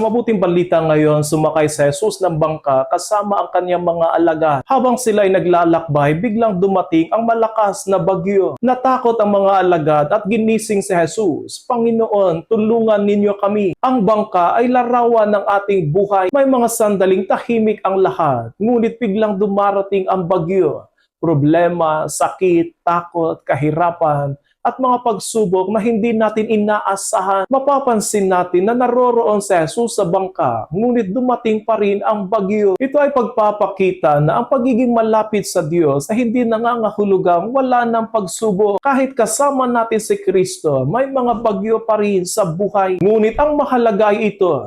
Sa mabuting balita ngayon, sumakay si Jesus ng bangka kasama ang kanyang mga alagad. Habang sila ay naglalakbay, biglang dumating ang malakas na bagyo. Natakot ang mga alagad at ginising si Jesus. Panginoon, tulungan ninyo kami. Ang bangka ay larawan ng ating buhay. May mga sandaling tahimik ang lahat, ngunit biglang dumarating ang bagyo. Problema, sakit, takot, kahirapan, at mga pagsubok na hindi natin inaasahan. Mapapansin natin na naroroon si Jesus sa bangka, ngunit dumating pa rin ang bagyo. Ito ay pagpapakita na ang pagiging malapit sa Diyos ay hindi nangangahulugang wala ng pagsubok. Kahit kasama natin si Kristo, may mga bagyo pa rin sa buhay. Ngunit ang mahalaga ay ito: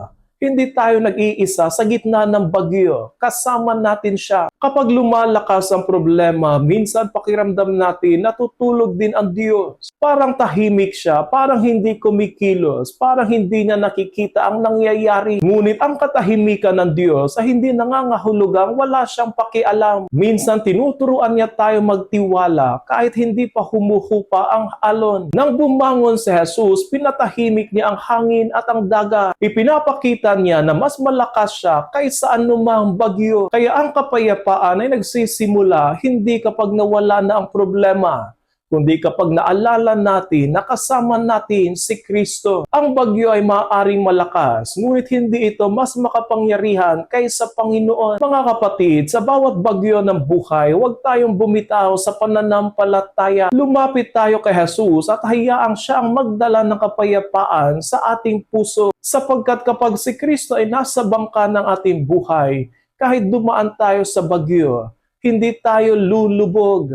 hindi tayo nag-iisa sa gitna ng bagyo. Kasama natin siya. Kapag lumalakas ang problema, minsan pakiramdam natin natutulog din ang Diyos. Parang tahimik siya, parang hindi kumikilos, parang hindi niya nakikita ang nangyayari. Ngunit ang katahimikan ng Diyos ay hindi nangangahulugang wala siyang pakialam. Minsan tinuturuan niya tayo magtiwala kahit hindi pa humuhupa ang alon. Nang bumangon si Jesus, pinatahimik niya ang hangin at ang dagat. Ipinapakita niya na mas malakas siya kaysa anumang bagyo. Kaya ang kapayapaan ay nagsisimula hindi kapag nawala na ang problema, kundi kapag naalala natin na kasama natin si Kristo. Ang bagyo ay maaaring malakas, ngunit hindi ito mas makapangyarihan kaysa Panginoon. Mga kapatid, sa bawat bagyo ng buhay, huwag tayong bumitaw sa pananampalataya. Lumapit tayo kay Jesus at hayaang siya ang magdala ng kapayapaan sa ating puso. Sapagkat kapag si Kristo ay nasa bangka ng ating buhay, kahit dumaan tayo sa bagyo, hindi tayo lulubog.